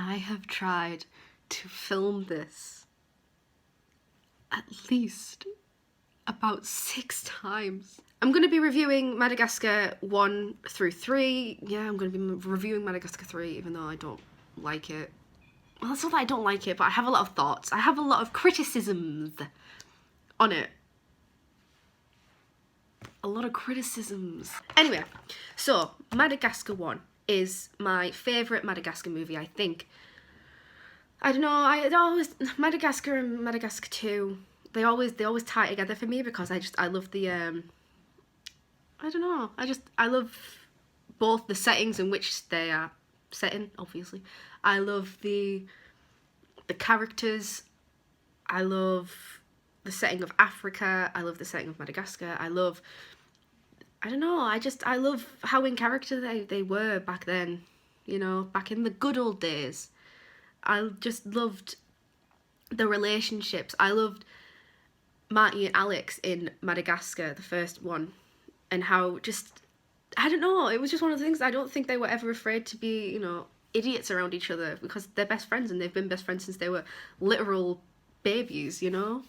I have tried to film this at least about 6 times. I'm going to be reviewing Madagascar 1 through 3. Yeah, I'm going to be reviewing Madagascar 3 even though I don't like it. Well, it's not that I don't like it, but I have a lot of thoughts. I have a lot of criticisms on it. A lot of criticisms. Anyway, so Madagascar 1 is my favourite Madagascar movie, I think. I don't know, Madagascar and Madagascar 2, they always tie together for me because I love the, I don't know, I love both the settings in which they are set in, obviously. I love the characters, I love the setting of Africa, I love the setting of Madagascar, I love how in character they were back then, you know, back in the good old days. I just loved the relationships. I loved Marty and Alex in Madagascar, the first one, and how I don't know, it was just one of the things. I don't think they were ever afraid to be, you know, idiots around each other because they're best friends and they've been best friends since they were literal babies, you know?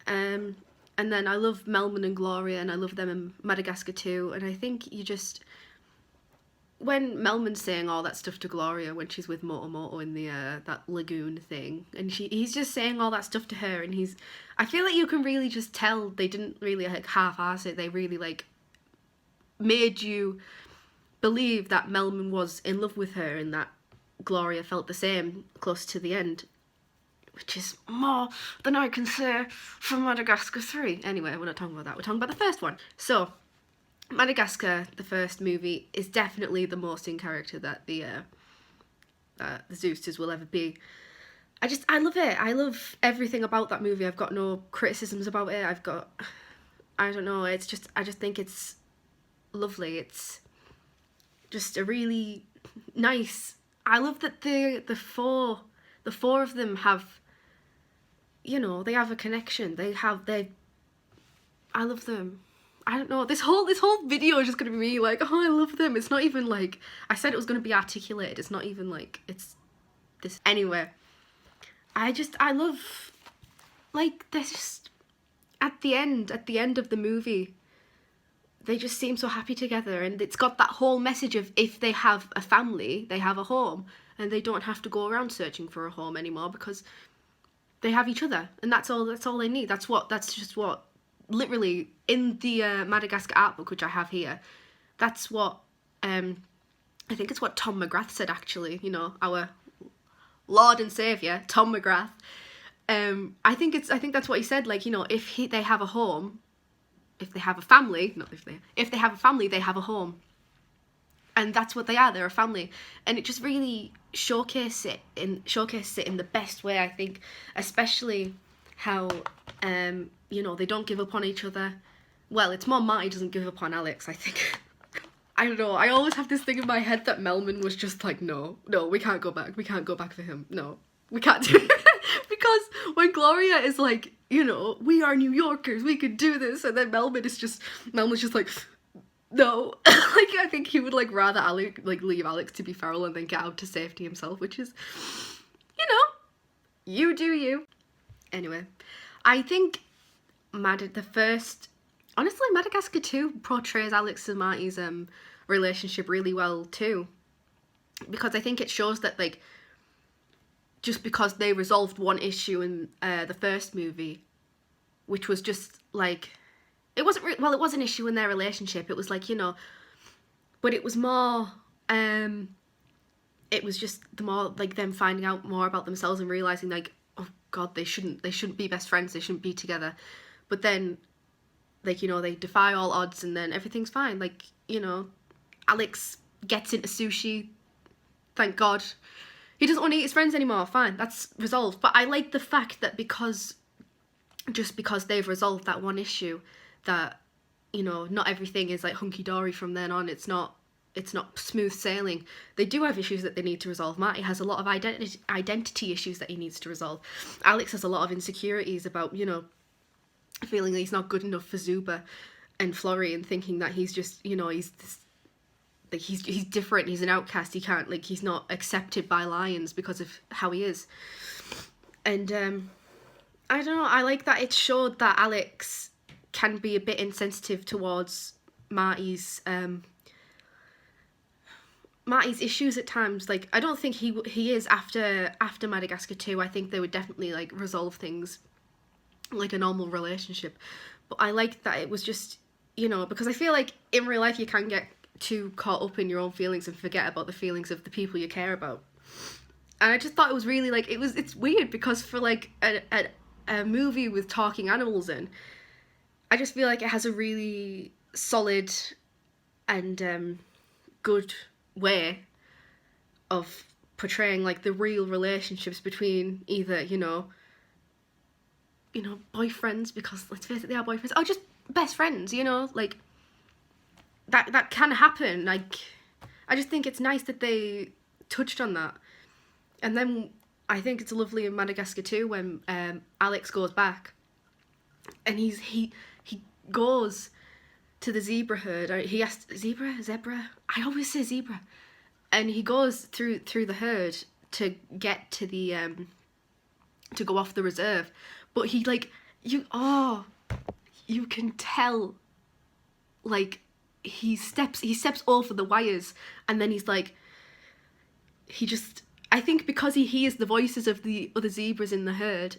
And then I love Melman and Gloria, and I love them in Madagascar too. And I think when Melman's saying all that stuff to Gloria when she's with Moto in the that lagoon thing, and he's just saying all that stuff to her, and I feel like you can really just tell they didn't really like half-ass it. They really like made you believe that Melman was in love with her and that Gloria felt the same close to the end. Which is more than I can say for Madagascar 3. Anyway, we're not talking about that, we're talking about the first one. So, Madagascar, the first movie, is definitely the most in character that the Zeusters will ever be. I love it. I love everything about that movie. I've got no criticisms about it. I don't know, I just think it's lovely. It's just a really nice, I love that the four of them have, you know, they have a connection. I love them. I don't know, this whole video is just gonna be me like, oh, I love them. It's not even like, I said it was gonna be articulated. It's not even like, it's this. Anyway, I love, like, there's just, at the end of the movie, they just seem so happy together, and it's got that whole message of if they have a family, they have a home, and they don't have to go around searching for a home anymore because they have each other, and that's all they need. That's just what literally in the Madagascar art book, which I have here, that's what I think it's what Tom McGrath said, actually, you know, our Lord and Saviour Tom McGrath. I think that's what he said, like, you know, if they have a home, if they have a family, if they have a family, they have a home. And that's what they are, they're a family. And it just really showcases it in the best way, I think. Especially how, you know, they don't give up on each other. Well, it's more Marty doesn't give up on Alex, I think. I don't know, I always have this thing in my head that Melman was just like, no, we can't go back for him. No, we can't do it. Because when Gloria is like, you know, we are New Yorkers, we could do this. And then Melman's just like, no. Like, I think he would like rather leave Alex to be feral and then get out to safety himself, which is, you know, you do you. Anyway, I think honestly, Madagascar 2 portrays Alex and Marty's relationship really well too, because I think it shows that, like, just because they resolved one issue in the first movie, which was just like, it was an issue in their relationship. It was like, you know, but it was more, it was just the more like them finding out more about themselves and realizing, like, oh God, they shouldn't be best friends. They shouldn't be together. But then, like, you know, they defy all odds and then everything's fine. Like, you know, Alex gets into sushi. Thank God. He doesn't want to eat his friends anymore. Fine, that's resolved. But I like the fact that because they've resolved that one issue, that, you know, not everything is like hunky-dory from then on. It's not smooth sailing. They do have issues that they need to resolve. Marty has a lot of identity issues that he needs to resolve. Alex has a lot of insecurities about, you know, feeling that he's not good enough for Zuba and Florrie, and thinking that he's just, you know, he's this like he's different, he's an outcast, he can't, like, he's not accepted by lions because of how he is. And I don't know, I like that it showed that Alex can be a bit insensitive towards Marty's issues at times. Like, I don't think he is after Madagascar 2. I think they would definitely, like, resolve things like a normal relationship. But I like that it was just, you know, because I feel like in real life you can get too caught up in your own feelings and forget about the feelings of the people you care about. And I just thought it was really, like, it's weird because for, like, a movie with talking animals in, I just feel like it has a really solid and good way of portraying, like, the real relationships between either, you know, boyfriends, because let's face it, they are boyfriends, or just best friends, you know, like, that can happen. Like, I just think it's nice that they touched on that. And then I think it's lovely in Madagascar 2 when Alex goes back and he goes to the zebra herd. He has zebra. I always say zebra. And he goes through the herd to get to the to go off the reserve. But he, like, you can tell, like, he steps over the wires, and then he's like, I think because he hears the voices of the other zebras in the herd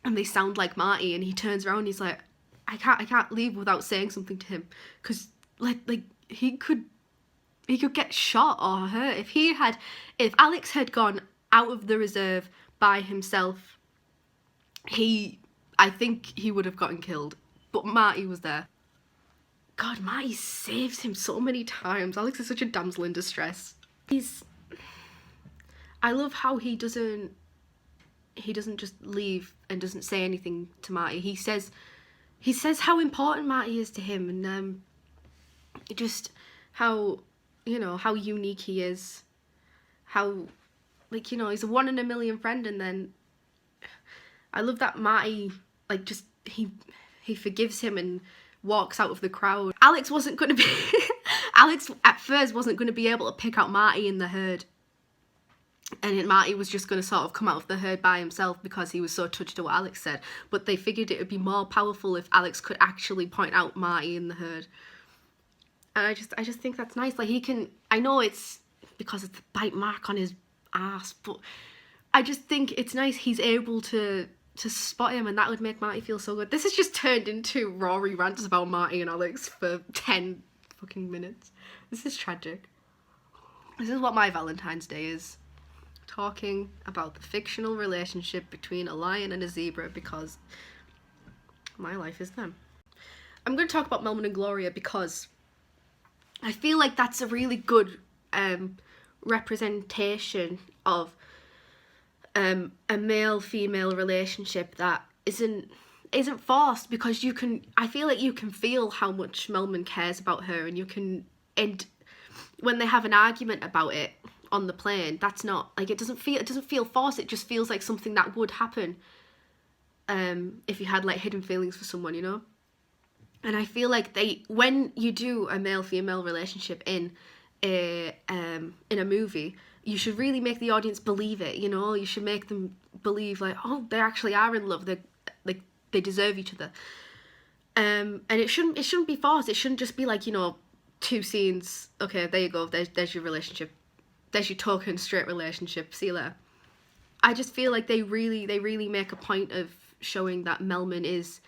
and they sound like Marty, and he turns around and he's like, I can't leave without saying something to him, because like he could get shot or hurt if Alex had gone out of the reserve by himself. I think he would have gotten killed, but Marty was there. God, Marty saves him so many times. Alex is such a damsel in distress. I love how he doesn't just leave and doesn't say anything to Marty. He says how important Marty is to him, and just how, you know, how unique he is, how, like, you know, he's a 1 in a million friend. And then I love that Marty, like, just he forgives him and walks out of the crowd. Alex at first wasn't going to be able to pick out Marty in the herd, and Marty was just going to sort of come out of the herd by himself because he was so touched at what Alex said. But they figured it would be more powerful if Alex could actually point out Marty in the herd. And I just think that's nice. Like, he can, I know it's because it's the bite mark on his ass, but I just think it's nice he's able to spot him, and that would make Marty feel so good. This has just turned into Rory rants about Marty and Alex for 10 fucking minutes. This is tragic. This is what my Valentine's Day is. Talking about the fictional relationship between a lion and a zebra, because my life is them. I'm going to talk about Melman and Gloria because I feel like that's a really good representation of a male-female relationship that isn't forced, because I feel like you can feel how much Melman cares about her, and when they have an argument about it on the plane, that's not, like, it doesn't feel forced. It just feels like something that would happen if you had, like, hidden feelings for someone, you know. And I feel like when you do a male-female relationship in a movie, you should really make the audience believe it, you know. You should make them believe, like, oh, they actually are in love. They deserve each other. And it shouldn't be forced. It shouldn't just be like, you know, 2 scenes. Okay, there you go. There's your relationship. There's your token straight relationship. See you later. I just feel like they really make a point of showing that Melman is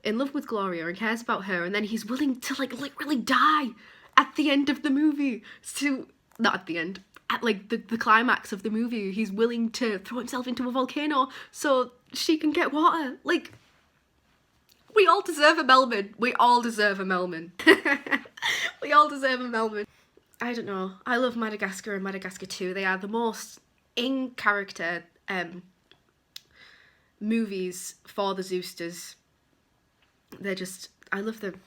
in love with Gloria and cares about her, and then he's willing to, like, literally die at the end of the movie. Not at the end. At, like, the climax of the movie, he's willing to throw himself into a volcano so she can get water. Like, we all deserve a Melman. We all deserve a Melman. We all deserve a Melman. I don't know. I love Madagascar and Madagascar 2. They are the most in-character movies for the Zoosters. They're just, I love them.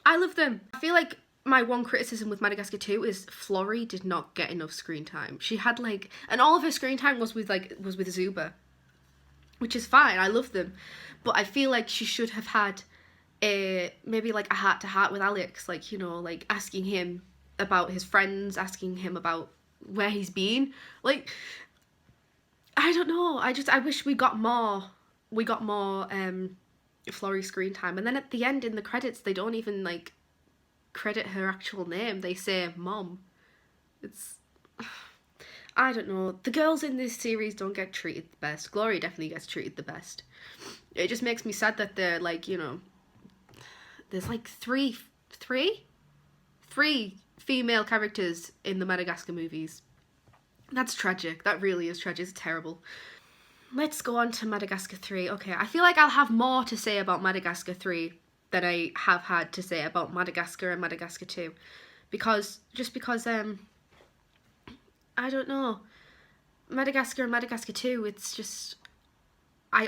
I love them. I feel like my one criticism with Madagascar 2 is Florrie did not get enough screen time. She had, like, and all of her screen time was with Zuba, which is fine. I love them, but I feel like she should have had maybe like a heart-to-heart with Alex, like, you know, like asking him about his friends, asking him about where he's been. Like, I don't know. I wish we got more Florrie screen time. And then at the end in the credits, they don't even like credit her actual name. They say Mom. It's, I don't know. The girls in this series don't get treated the best. Gloria definitely gets treated the best. It just makes me sad that they're like, you know, there's like three female characters in the Madagascar movies. That's tragic. That really is tragic. It's terrible. Let's go on to Madagascar 3. Okay, I feel like I'll have more to say about Madagascar 3 than I have had to say about Madagascar and Madagascar 2. Because I don't know. Madagascar and Madagascar 2, it's just,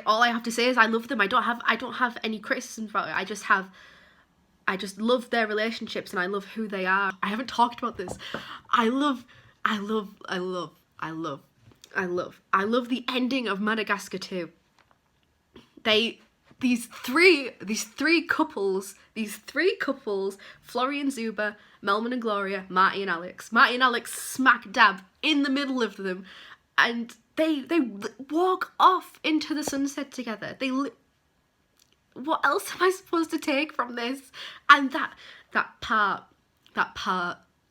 all I have to say is I love them. I don't have any criticism for it. I just love their relationships and I love who they are. I haven't talked about this. I love the ending of Madagascar 2. These three couples, Florrie and Zuba, Melman and Gloria, Marty and Alex smack dab in the middle of them, and they walk off into the sunset together. What else am I supposed to take from this? And that part,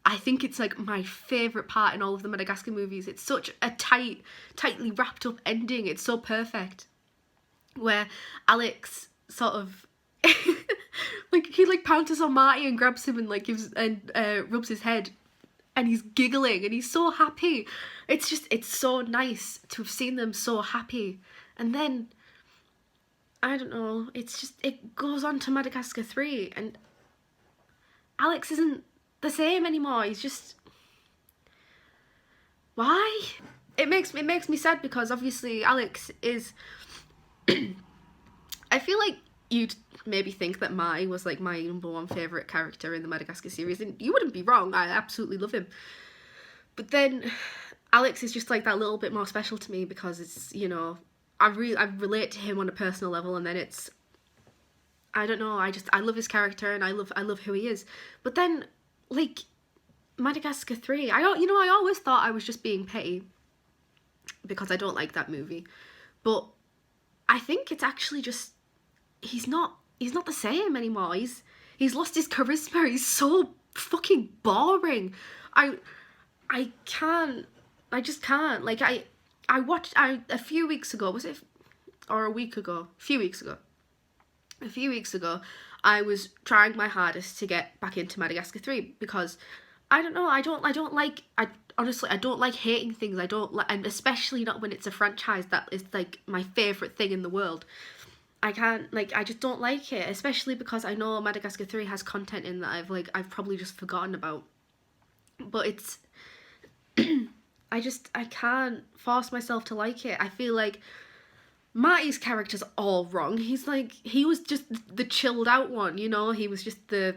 I think it's like my favourite part in all of the Madagascar movies. It's such a tightly wrapped up ending. It's so perfect. Where Alex sort of like he like pounces on Marty and grabs him and like rubs his head, and he's giggling and he's so happy. It's so nice to have seen them so happy. And then I don't know, it goes on to Madagascar 3 and Alex isn't the same anymore. He's just, why? It makes me sad because obviously Alex is I feel like you'd maybe think that Marty was like my #1 favourite character in the Madagascar series, and you wouldn't be wrong. I absolutely love him. But then Alex is just like that little bit more special to me because it's, you know, I relate to him on a personal level, and then it's, I don't know, I love his character and I love who he is. But then like Madagascar 3, I always thought I was just being petty because I don't like that movie. But I think it's actually just he's not the same anymore. He's lost his charisma. He's so fucking boring. I just can't. Like I watched a few weeks ago, was it, or a week ago? A few weeks ago, I was trying my hardest to get back into Madagascar 3 because I don't know, I honestly don't like hating things. I don't like, and especially not when it's a franchise that is like my favourite thing in the world. I just don't like it, especially because I know Madagascar 3 has content in that I've probably just forgotten about. But it's I can't force myself to like it. I feel like Marty's character's all wrong. He was just the chilled out one, you know? He was just the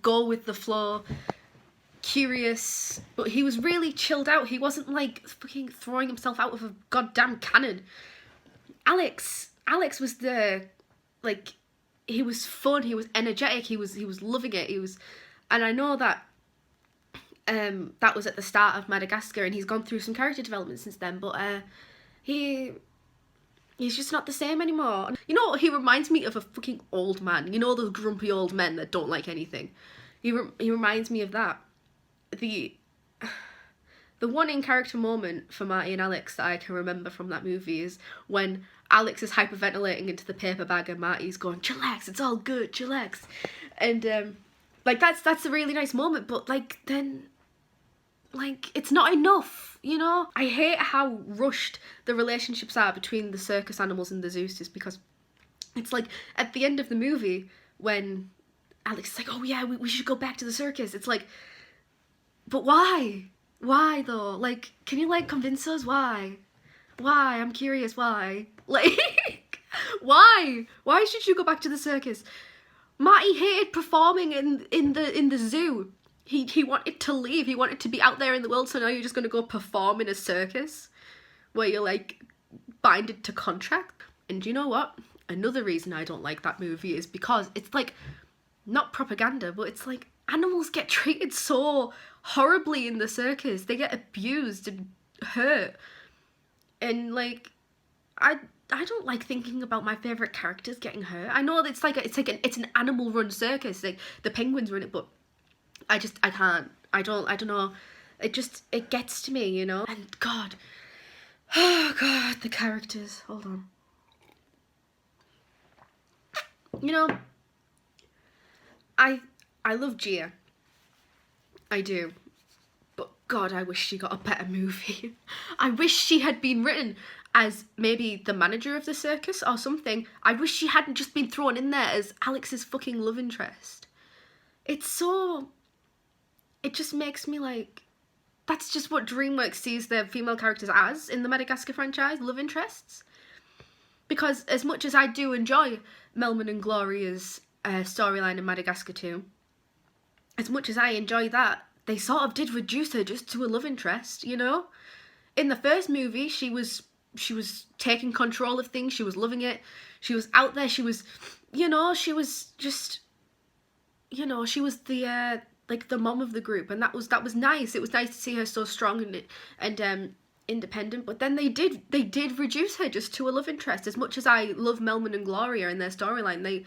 go with the flow, curious, but he was really chilled out. He wasn't like fucking throwing himself out of a goddamn cannon. Alex was he was fun, he was energetic, he was loving it. And I know that that was at the start of Madagascar, and he's gone through some character development since then, but he's just not the same anymore. You know, he reminds me of a fucking old man. You know those grumpy old men that don't like anything? He reminds me of that. The one in-character moment for Marty and Alex that I can remember from that movie is when Alex is hyperventilating into the paper bag and Marty's going, chillax, it's all good, chillax. And that's a really nice moment, but then it's not enough, you know? I hate how rushed the relationships are between the circus animals and the Zeusters, because it's like at the end of the movie when Alex is like, oh yeah, we should go back to the circus. It's like, but why? Why though? Like, can you convince us why? Why? I'm curious why. Why? Why should you go back to the circus? Marty hated performing in the zoo. He wanted to leave. He wanted to be out there in the world, so now you're just going to go perform in a circus where you're binded to contract. And you know what? Another reason I don't like that movie is because it's not propaganda, but it's animals get treated so horribly in the circus. They get abused and hurt. And like, I don't like thinking about my favorite characters getting hurt. I know it's an animal run circus. Like the penguins run it, but I can't. I don't know. It gets to me, you know. And God, oh God, the characters. Hold on. You know, I love Gia. I do. But God, I wish she got a better movie. I wish she had been written as maybe the manager of the circus or something. I wish she hadn't just been thrown in there as Alex's fucking love interest. It just makes me like, that's just what DreamWorks sees their female characters as in the Madagascar franchise, love interests. Because as much as I do enjoy Melman and Gloria's storyline in Madagascar 2, as much as I enjoy that, they sort of did reduce her just to a love interest, you know? In the first movie, she was taking control of things, she was loving it, she was out there, she was, you know, she was just, you know, she was the like the mom of the group, and that was nice. It was nice to see her so strong and independent. But then they did reduce her just to a love interest. As much as I love Melman and Gloria and their storyline, they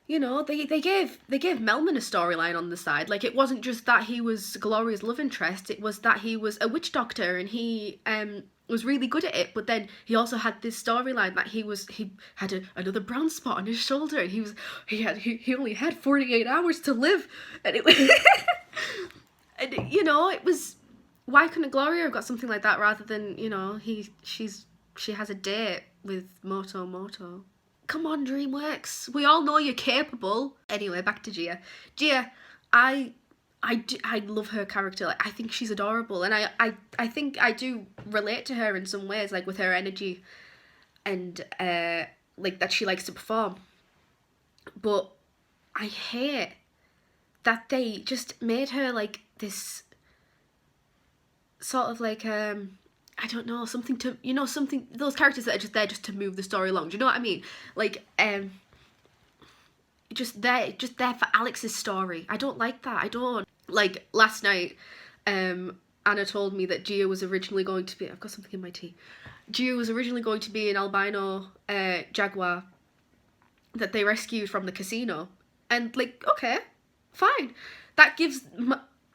gave Melman a storyline on the side. Like, it wasn't just that he was Gloria's love interest, it was that he was a witch doctor and he was really good at it, but then he also had this storyline that he had another brown spot on his shoulder, and he only had 48 hours to live, and it was and you know, it was, why couldn't Gloria have got something like that rather than, you know, she has a date with Moto. Come on, DreamWorks. We all know you're capable. Anyway, back to Gia. Gia, I love her character. Like, I think she's adorable, and I think I do relate to her in some ways, like with her energy and like that she likes to perform. But I hate that they just made her like this sort of like I don't know, something to, you know, something, those characters that are just there just to move the story along. Do you know what I mean? Like, just there for Alex's story. I don't like that. I don't. Like, last night, Anna told me that Gia was originally going to be, I've got something in my tea. Gia was originally going to be an albino jaguar that they rescued from the casino. And, like, okay, fine. That gives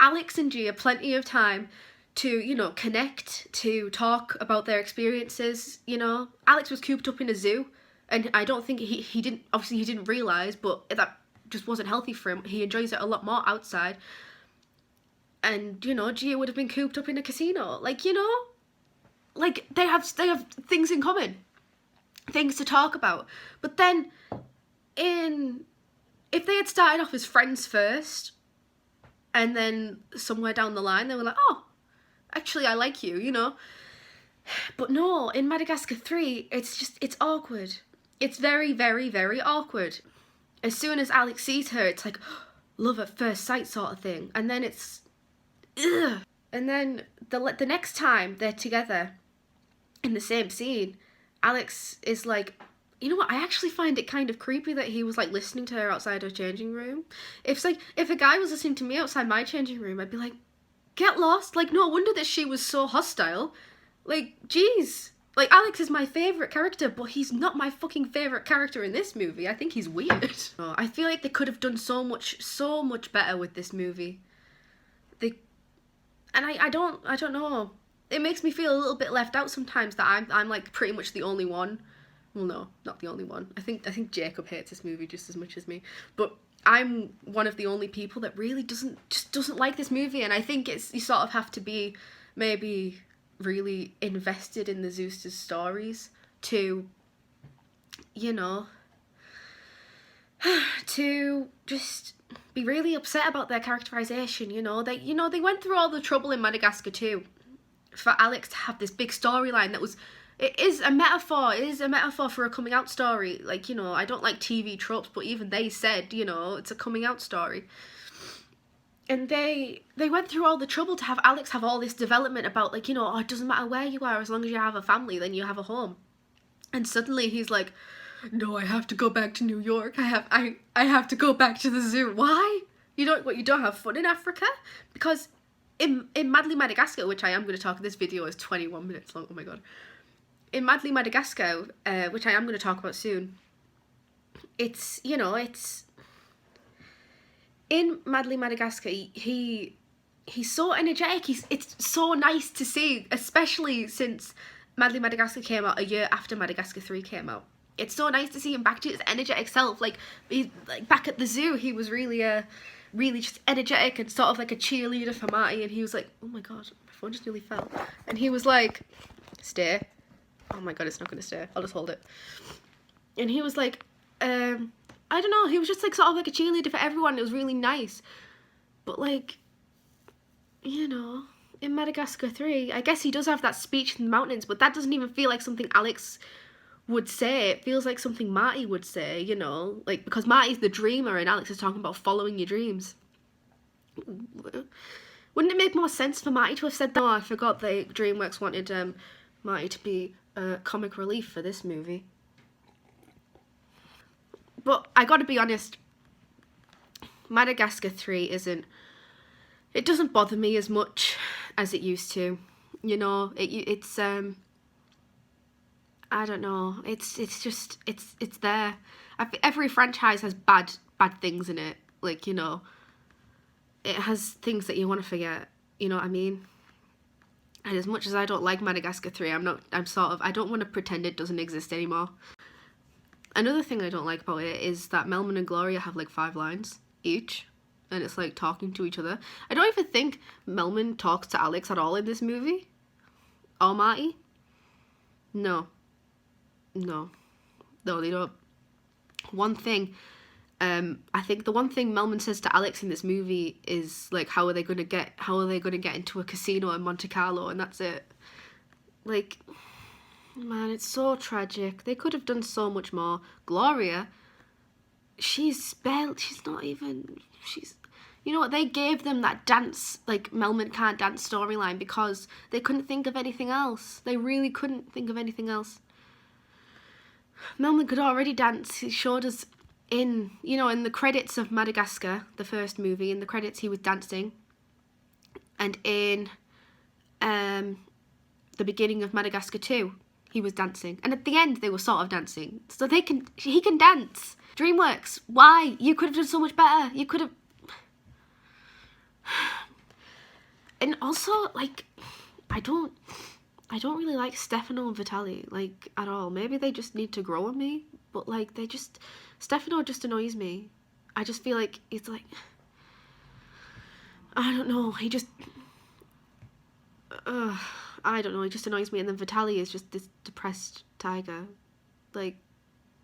Alex and Gia plenty of time to, you know, connect, to talk about their experiences, you know. Alex was cooped up in a zoo, and I don't think he didn't realise, but that just wasn't healthy for him. He enjoys it a lot more outside. And, you know, Gia would have been cooped up in a casino. Like, you know, like, they have things in common, things to talk about. But then, if they had started off as friends first, and then somewhere down the line they were like, oh, actually, I like you, you know. But no, in Madagascar 3, it's awkward. It's very, very, very awkward. As soon as Alex sees her, it's like, love at first sight sort of thing. And then it's, ugh. And then the next time they're together in the same scene, Alex is like, you know what, I actually find it kind of creepy that he was like listening to her outside her changing room. If a guy was listening to me outside my changing room, I'd be like, get lost. Like, no wonder that she was so hostile. Like, jeez. Like, Alex is my favourite character, but he's not my fucking favourite character in this movie. I think he's weird. I feel like they could have done so much better with this movie. I don't know. It makes me feel a little bit left out sometimes that I'm like pretty much the only one. Well, no, not the only one. I think Jacob hates this movie just as much as me. But I'm one of the only people that really doesn't like this movie, and I think you sort of have to be maybe really invested in the Zeus's stories to, you know, to just be really upset about their characterization. You know, they went through all the trouble in Madagascar 2 for Alex to have this big storyline that was. It is a metaphor. It is a metaphor for a coming out story. Like, you know, I don't like TV tropes, but even they said, you know, it's a coming out story. And they went through all the trouble to have Alex have all this development about, like, you know, oh, it doesn't matter where you are, as long as you have a family, then you have a home. And suddenly he's like, no, I have to go back to New York. I have to go back to the zoo. Why? You don't have fun in Africa, because in Madly Madagascar, which I am going to talk, this video is 21 minutes long, oh my god. In Madly Madagascar, which I am going to talk about soon, it's, you know, it's, in Madly Madagascar, he's so energetic, it's so nice to see, especially since Madly Madagascar came out a year after Madagascar 3 came out. It's so nice to see him back to his energetic self, like, he's, like, back at the zoo, he was really, really just energetic and sort of like a cheerleader for Marty, and he was like, oh my god, my phone just nearly fell, and he was like, stay, oh my god, it's not gonna stay, I'll just hold it, and he was like, I don't know, he was just like sort of like a cheerleader for everyone, it was really nice, but like, you know, in Madagascar 3, I guess he does have that speech in the mountains, but that doesn't even feel like something Alex would say. It feels like something Marty would say, you know, like, because Marty's the dreamer and Alex is talking about following your dreams. Wouldn't it make more sense for Marty to have said that? Oh, I forgot that DreamWorks wanted Marty to be comic relief for this movie. But I gotta be honest, Madagascar 3 it doesn't bother me as much as it used to, you know, it's I don't know, it's just, it's there. Every franchise has bad things in it, like, you know, it has things that you want to forget, you know what I mean? And as much as I don't like Madagascar 3, I don't want to pretend it doesn't exist anymore. Another thing I don't like about it is that Melman and Gloria have like 5 lines each, and it's like talking to each other. I don't even think Melman talks to Alex at all in this movie. Or Marty. No, they don't. One thing, I think the one thing Melman says to Alex in this movie is like, how are they gonna get into a casino in Monte Carlo, and that's it. Like, man, it's so tragic. They could have done so much more. Gloria, you know what, they gave them that dance, like, Melman can't dance storyline because they couldn't think of anything else. They really couldn't think of anything else. Melman could already dance. He showed us in the credits of Madagascar, the first movie, in the credits he was dancing. And in the beginning of Madagascar 2, he was dancing. And at the end, they were sort of dancing. So he can dance. DreamWorks, why? You could have done so much better. You could have... And also, like, I don't really like Stefano and Vitaly, like, at all. Maybe they just need to grow on me, but, like, Stefano just annoys me. I just feel like it's like, I don't know, he just, I don't know, he just annoys me. And then Vitaly is just this depressed tiger. Like,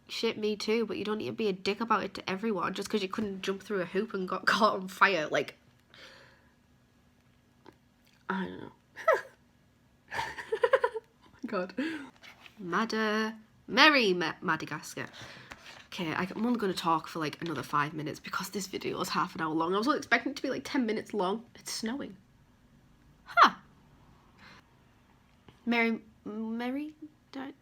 shit, me too, but you don't need to be a dick about it to everyone just because you couldn't jump through a hoop and got caught on fire. Like, I don't know. God. Madagascar. Okay, I'm only going to talk for like another 5 minutes because this video is half an hour long. I was expecting it to be like 10 minutes long. It's snowing. Huh. Mary Madagascar.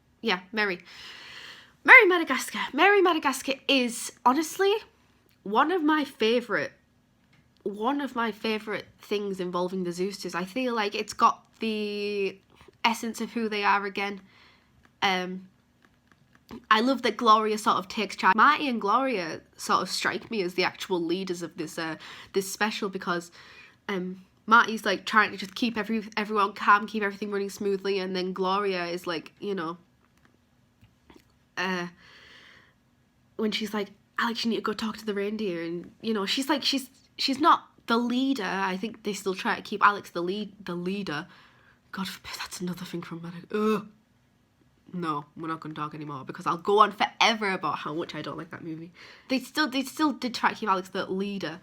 Mary Madagascar is honestly one of my favourite things involving the Zoosters. I feel like it's got the essence of who they are again. I love that Gloria sort of takes charge. Marty and Gloria sort of strike me as the actual leaders of this special, because Marty's like trying to just keep everyone calm, keep everything running smoothly, and then Gloria is like, you know, when she's like, Alex, you need to go talk to the reindeer, and you know, she's like, she's not the leader. I think they still try to keep Alex the leader. God forbid that's another thing from Madagascar. Ugh. No, we're not going to talk anymore because I'll go on forever about how much I don't like that movie. They still did try to keep Alex the leader,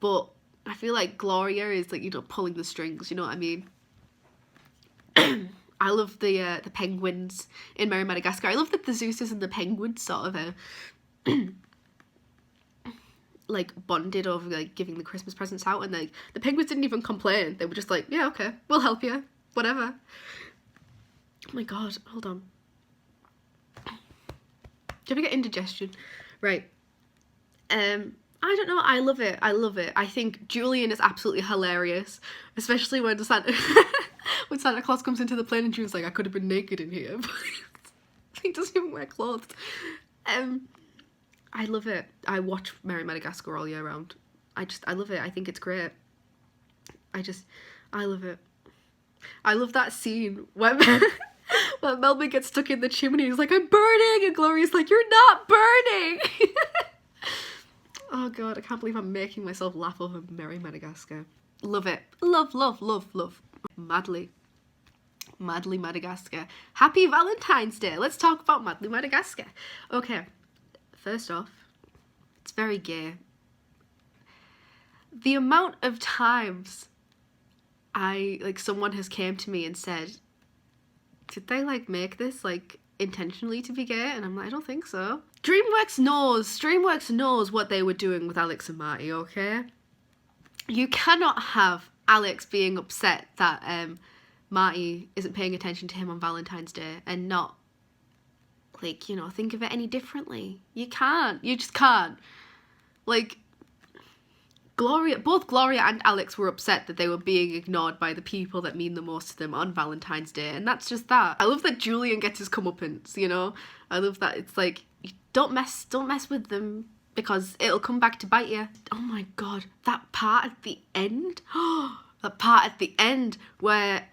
but I feel like Gloria is like, you know, pulling the strings. You know what I mean? I love the penguins in Mary Madagascar. I love that the Zeus's and the penguins sort of like bonded over like giving the Christmas presents out, and like the penguins didn't even complain. They were just like, yeah, okay, we'll help you, whatever. Oh my god, hold on. Do you ever get indigestion? Right. I I don't know, I love it. I love it. I think Julian is absolutely hilarious, especially when Santa when Santa Claus comes into the plane and Julian's like, I could have been naked in here, but he doesn't even wear clothes. I love it. I watch Merry Madagascar all year round. I love it. I think it's great. I love it. I love that scene when when Melvin gets stuck in the chimney. He's like, I'm burning, and Gloria's like, you're not burning. Oh god, I can't believe I'm making myself laugh over Merry Madagascar. Love it. Love, love, love, love. Madly. Madly Madagascar. Happy Valentine's Day. Let's talk about Madly Madagascar. Okay, first off, it's very gay. The amount of times someone has came to me and said, did they like make this like intentionally to be gay? And I'm like, I don't think so. DreamWorks knows what they were doing with Alex and Marty, okay? You cannot have Alex being upset that Marty isn't paying attention to him on Valentine's Day and not, like, you know, think of it any differently. You can't. You just can't. Like, both Gloria and Alex were upset that they were being ignored by the people that mean the most to them on Valentine's Day, and that's just that. I love that Julian gets his comeuppance, you know? I love that it's like, don't mess with them because it'll come back to bite you. Oh my god, that part at the end? That part at the end where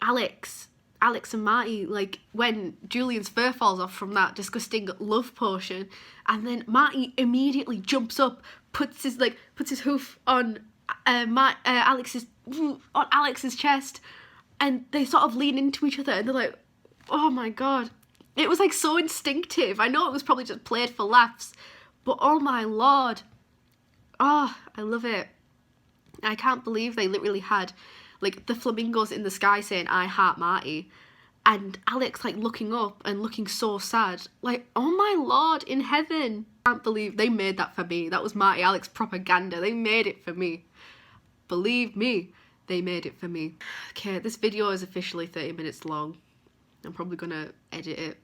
Alex and Marty, like, when Julian's fur falls off from that disgusting love potion, and then Marty immediately jumps up, puts his hoof on Alex's chest, and they sort of lean into each other, and they're like, oh my god. It was like so instinctive. I know it was probably just played for laughs, but oh my lord. Oh, I love it. I can't believe they literally had like the flamingos in the sky saying, I heart Marty, and Alex like looking up and looking so sad. Like, oh my lord in heaven. I can't believe they made that for me. That was Marty Alex propaganda. They made it for me. Believe me, they made it for me. Okay, this video is officially 30 minutes long. I'm probably gonna edit it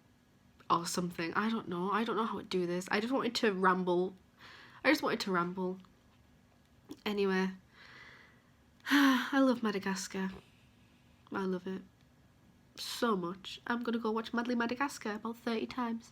or something. I don't know how to do this. I just wanted to ramble. Anyway, I love Madagascar. I love it so much. I'm gonna go watch Madly Madagascar about 30 times.